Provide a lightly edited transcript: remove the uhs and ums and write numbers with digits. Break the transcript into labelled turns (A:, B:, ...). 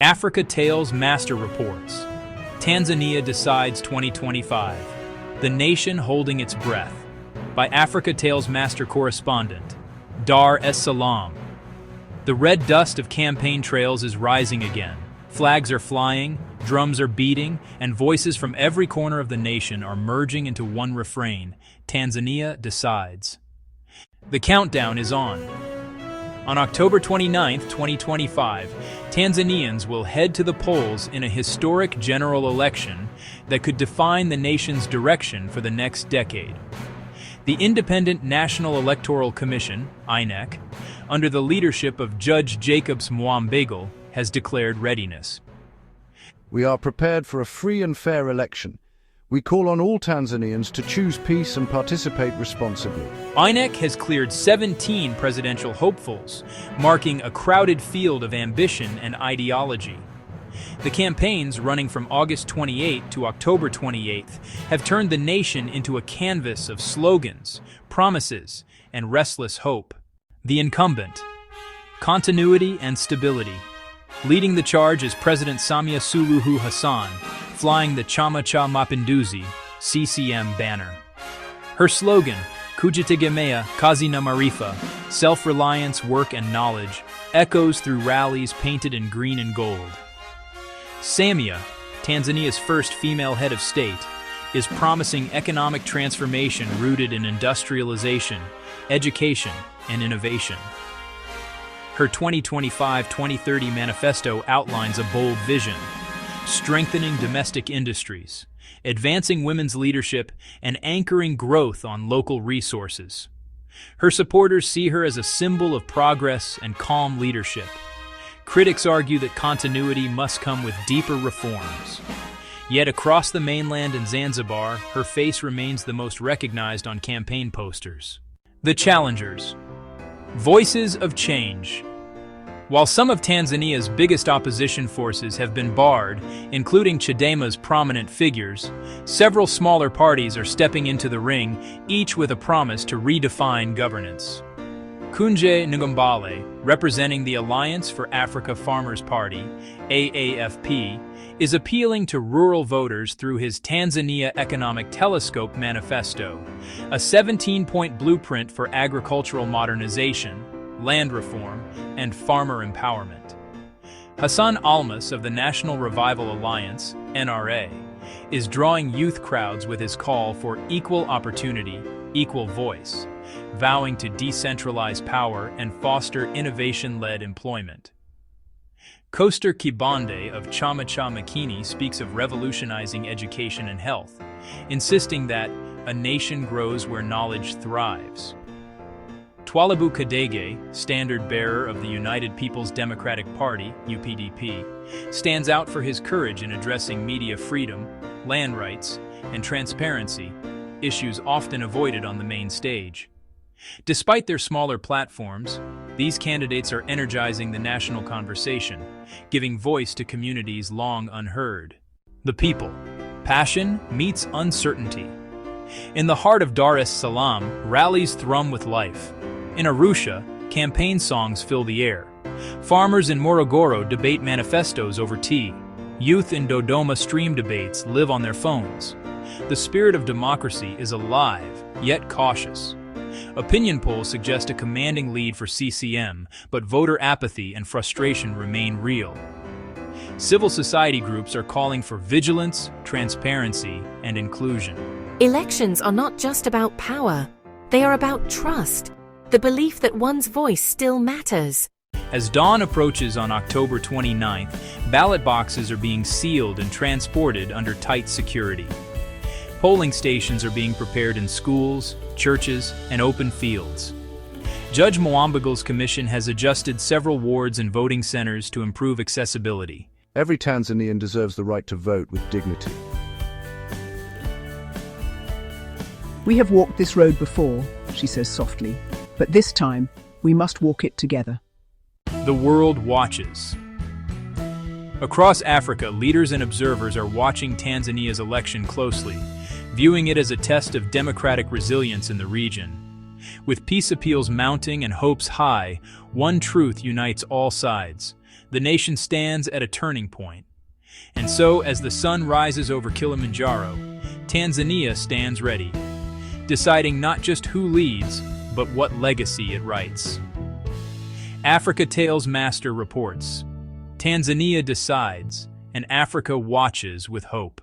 A: Africa Tales Master Reports. Tanzania Decides 2025. The Nation Holding Its Breath. By Africa Tales Master Correspondent, Dar es Salaam. The red dust of campaign trails is rising again. Flags are flying, drums are beating, and voices from every corner of the nation are merging into one refrain: Tanzania decides. The countdown is on. On October 29, 2025, Tanzanians will head to the polls in a historic general election that could define the nation's direction for the next decade. The Independent National Electoral Commission, INEC, under the leadership of Judge Jacobs Mwambegele, has declared readiness.
B: We are prepared for a free and fair election. We call on all Tanzanians to choose peace and participate responsibly.
A: INEC has cleared 17 presidential hopefuls, marking a crowded field of ambition and ideology. The campaigns, running from August 28 to October 28, have turned the nation into a canvas of slogans, promises, and restless hope. The incumbent: continuity and stability. Leading the charge is President Samia Suluhu Hassan, flying the Chama cha Mapinduzi (CCM) banner. Her slogan, Kujitegemea Kazi na Maarifa, self-reliance, work and knowledge, echoes through rallies painted in green and gold. Samia, Tanzania's first female head of state, is promising economic transformation rooted in industrialization, education, and innovation. Her 2025-2030 manifesto outlines a bold vision: strengthening domestic industries, advancing women's leadership, and anchoring growth on local resources. Her supporters see her as a symbol of progress and calm leadership. Critics argue that continuity must come with deeper reforms. Yet across the mainland and Zanzibar, her face remains the most recognized on campaign posters. The challengers. Voices of change. While some of Tanzania's biggest opposition forces have been barred, including Chadema's prominent figures, several smaller parties are stepping into the ring, each with a promise to redefine governance. Kunje Ngombale, representing the Alliance for Africa Farmers Party, AAFP, is appealing to rural voters through his Tanzania Economic Telescope Manifesto, a 17-point blueprint for agricultural modernization, land reform, and farmer empowerment. Hassan Almas of the National Revival Alliance, NRA, is drawing youth crowds with his call for equal opportunity, equal voice, vowing to decentralize power and foster innovation-led employment. Koster Kibande of Chama cha Makini speaks of revolutionizing education and health, insisting that a nation grows where knowledge thrives. Twalibu Kadege, standard-bearer of the United People's Democratic Party, UPDP, stands out for his courage in addressing media freedom, land rights, and transparency, issues often avoided on the main stage. Despite their smaller platforms, these candidates are energizing the national conversation, giving voice to communities long unheard. The people. Passion meets uncertainty. In the heart of Dar es Salaam, rallies thrum with life. In Arusha, campaign songs fill the air. Farmers in Morogoro debate manifestos over tea. Youth in Dodoma stream debates live on their phones. The spirit of democracy is alive, yet cautious. Opinion polls suggest a commanding lead for CCM, but voter apathy and frustration remain real. Civil society groups are calling for vigilance, transparency, and inclusion.
C: Elections are not just about power. They are about trust, the belief that one's voice still matters.
A: As dawn approaches on October 29th, ballot boxes are being sealed and transported under tight security. Polling stations are being prepared in schools, churches, and open fields. Judge Mwambegele's commission has adjusted several wards and voting centers to improve accessibility.
B: Every Tanzanian deserves the right to vote with dignity.
D: We have walked this road before, she says softly, but this time we must walk it together.
A: The world watches. Across Africa, leaders and observers are watching Tanzania's election closely, viewing it as a test of democratic resilience in the region. With peace appeals mounting and hopes high, one truth unites all sides: The nation stands at a turning point. And so, as the sun rises over Kilimanjaro, Tanzania stands ready, deciding not just who leads, but what legacy it writes. Africa Tales Master reports, Tanzania decides, and Africa watches with hope.